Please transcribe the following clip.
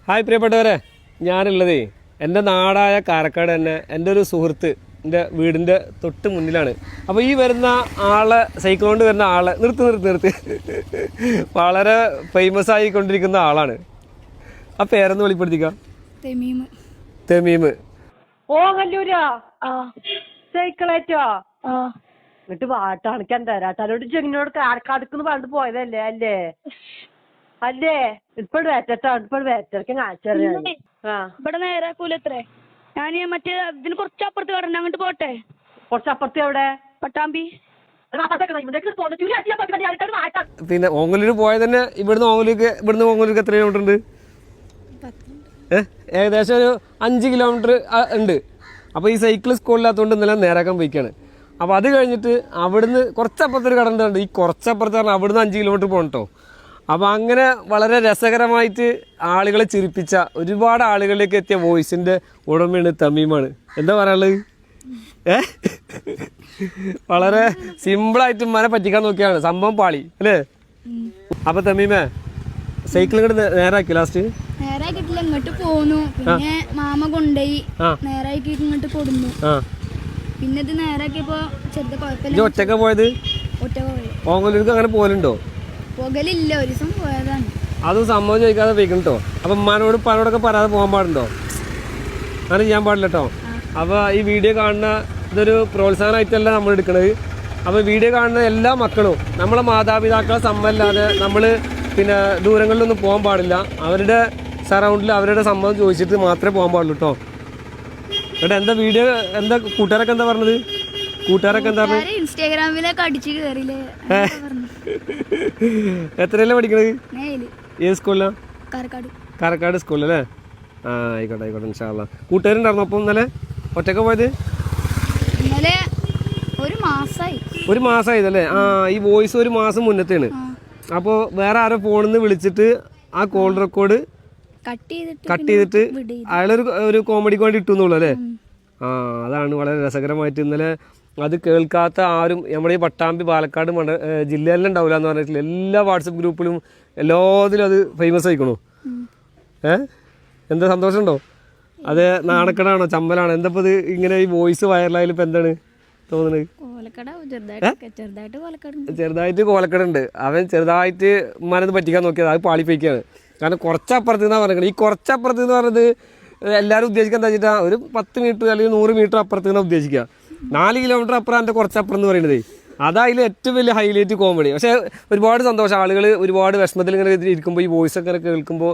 Hi പ്രിയപ്പെട്ടവരെ, ഞാനുള്ളതേ എൻ്റെ നാടായ കാരക്കാട് തന്നെ എൻ്റെ ഒരു സുഹൃത്ത് എൻ്റെ വീടിൻ്റെ തൊട്ട് മുന്നിലാണ്. അപ്പോൾ ഈ വരുന്ന ആളെ സൈക്കിൾ കൊണ്ട് വരുന്ന ആളെ നിർത്തി വളരെ ഫേമസ് ആയിക്കൊണ്ടിരിക്കുന്ന ആളാണ്. ആ പേരെന്ന് വെളിപ്പെടുത്തിക്കാം. തെമീം. ഓ കല്ലൂരാ സൈക്കിളേറ്റോ എന്നിട്ട് പാട്ടാണിക്കാൻ തരാട്ടോട് ചെങ്ങിനോട് കാരക്കാടുക്കുന്ന് പണ്ട് പോയതല്ലേ അല്ലേ അല്ലേ ഇപ്പോഴും വേറ്റൊക്കെ ഇവിടെ നേരാക്കൂലത്രേ. ഞാൻ മറ്റേ ഇതിന് കുറച്ചപ്പുറത്ത് കടന്നു അങ്ങോട്ട് പോട്ടെ. കുറച്ചപ്പുറത്ത് എവിടെ? പട്ടാമ്പി. പിന്നെ ഓങ്ങല്ലൂർ പോയത് തന്നെ ഇവിടുന്ന് ഓങ്ങല്ലൂർക്ക് എത്ര കിലോമീറ്റർ ഉണ്ട്? ഏകദേശം ഒരു 5 കിലോമീറ്റർ ഉണ്ട്. അപ്പോൾ ഈ സൈക്കിൾ സ്കൂളില്ലാത്തതുകൊണ്ട് ഇന്നലെ നേരാക്കാൻ പോയിക്കാണ്. അപ്പോൾ അത് കഴിഞ്ഞിട്ട് അവിടുന്ന് കുറച്ചപ്പുറത്തൊരു കടന്നുണ്ട്. ഈ കുറച്ചപ്പുറത്ത് പറഞ്ഞാൽ അവിടുന്ന് 5 കിലോമീറ്റർ പോകണം കേട്ടോ. അപ്പോൾ അങ്ങനെ വളരെ രസകരമായിട്ട് ആളുകളെ ചിരിപ്പിച്ച ഒരുപാട് ആളുകളിലേക്ക് എത്തിയ വോയിസിൻ്റെ ഉടമയാണ് തമീമാണ്. എന്താ പറയാനുള്ളത്? വളരെ സിമ്പിളായിട്ട് മനെ പറ്റിക്കാൻ നോക്കിയാണ് സംഭവം പാളി അല്ലേ? അപ്പോൾ തമീമേ സൈക്കിൾ ഇങ്ങോട്ട് നേരാക്കി ലാസ്റ്റ് നേരാക്കിട്ടില്ല, ഇങ്ങോട്ട് പോന്നു. പിന്നെ മാമ കൊണ്ടുപോയി നേരാക്കി ഇങ്ങോട്ട് കൊടുന്നു. പിന്നെ ഇത് നേരാക്കിയപ്പോ ചെറുത് കുഴപ്പമില്ല. ഒറ്റക്ക പോയത്? ഓങ്ങല്ലൂർക്ക് അങ്ങനെ പോലുണ്ടോ? പോകലില്ല, ഒരു ദിവസം പോയതാണ്. അതും സംഭവം ചോദിക്കാതെ പോയിക്കണം കേട്ടോ. അപ്പം ഉമ്മാനോട് പലരോടൊക്കെ പറയാതെ പോകാൻ പാടുണ്ടോ? അങ്ങനെ ചെയ്യാൻ പാടില്ല കേട്ടോ. അപ്പോൾ ഈ വീഡിയോ കാണുന്ന ഇതൊരു പ്രോത്സാഹനമായിട്ടല്ല നമ്മൾ എടുക്കുന്നത്. അപ്പോൾ വീഡിയോ കാണുന്ന എല്ലാ മക്കളും നമ്മളെ മാതാപിതാക്കളെ സമ്മതമില്ലാതെ നമ്മൾ പിന്നെ ദൂരങ്ങളിലൊന്നും പോകാൻ പാടില്ല. അവരുടെ സറൗണ്ടിൽ അവരുടെ സമ്മതം ചോദിച്ചിട്ട് മാത്രമേ പോകാൻ പാടുള്ളൂ കേട്ടോ. എന്നിട്ട് എന്താ വീഡിയോ എന്താ കൂട്ടുകാരൊക്കെ എന്താ പറഞ്ഞത്? കൂട്ടുകാരൊക്കെ എന്താ പറഞ്ഞത്? ഇൻസ്റ്റാഗ്രാമിലൊക്കെ അടിച്ചു കയറിയില്ലേ? എത്രയല്ലേ പഠിക്കണത്? ഏത് സ്കൂളിലാണ്? കാരക്കാട് സ്കൂളിലല്ലേ? ആയിക്കോട്ടെ ഇൻഷാ അല്ലാ. കൂട്ടുകാരുണ്ടായിരുന്നു അപ്പം ഇന്നലെ ഒറ്റക്ക് പോയത്? ഒരു മാസമായതല്ലേ? ഈ വോയിസ് ഒരു മാസം മുന്നത്തെയാണ്. അപ്പോൾ വേറെ ആരോ ഫോണിൽ നിന്ന് വിളിച്ചിട്ട് ആ കോൾ റെക്കോർഡ് കട്ട് ചെയ്തിട്ട് അയാളൊരു കോമഡിക്ക് വേണ്ടി ഇട്ടുന്നുള്ളൂ അല്ലേ? അതാണ് വളരെ രസകരമായിട്ട് ഇന്നലെ അത് കേൾക്കാത്ത ആരും നമ്മുടെ ഈ പട്ടാമ്പി പാലക്കാട് ജില്ലയിലും ഉണ്ടാവില്ല എന്ന് പറഞ്ഞിട്ടില്ല. എല്ലാ വാട്സപ്പ് ഗ്രൂപ്പിലും എല്ലാത്തിലും അത് ഫേമസ് ആയിക്കണോ? എന്താ സന്തോഷമുണ്ടോ? അത് നാണക്കടാണോ ചമ്മലാണോ? എന്താ ഇത് ഇങ്ങനെ ഈ വോയിസ് വൈറലായാലും ഇപ്പം എന്താണ് തോന്നുന്നത്? ചെറുതായിട്ട് കോലക്കടുണ്ട്. അവൻ ചെറുതായിട്ട് ഉമ്മാനത് പറ്റിക്കാൻ നോക്കിയത് അത് പാളിപ്പോയിക്കാണ്. കാരണം കുറച്ചപ്പുറത്ത് നിന്നാണ് പറഞ്ഞത്. ഈ കുറച്ചപ്പുറത്ത് എന്ന് പറഞ്ഞത് എല്ലാവരും ഉദ്ദേശിക്കാൻ എന്താ വെച്ചിട്ടാ ഒരു 10 മീറ്റർ അല്ലെങ്കിൽ 100 മീറ്റർ അപ്പുറത്ത് നിന്നാണ് ഉദ്ദേശിക്കുക. 4 കിലോമീറ്റർ അപ്പുറം എൻ്റെ കുറച്ചപ്പുറം എന്ന് പറയുന്നത്. അതായാലും ഏറ്റവും വലിയ ഹൈലൈറ്റ് കോമഡി. പക്ഷേ ഒരുപാട് സന്തോഷം. ആളുകൾ ഒരുപാട് വിഷമത്തിൽ ഇങ്ങനെ ഇരിക്കുമ്പോൾ ഈ വോയിസ് ഒക്കെ കേൾക്കുമ്പോൾ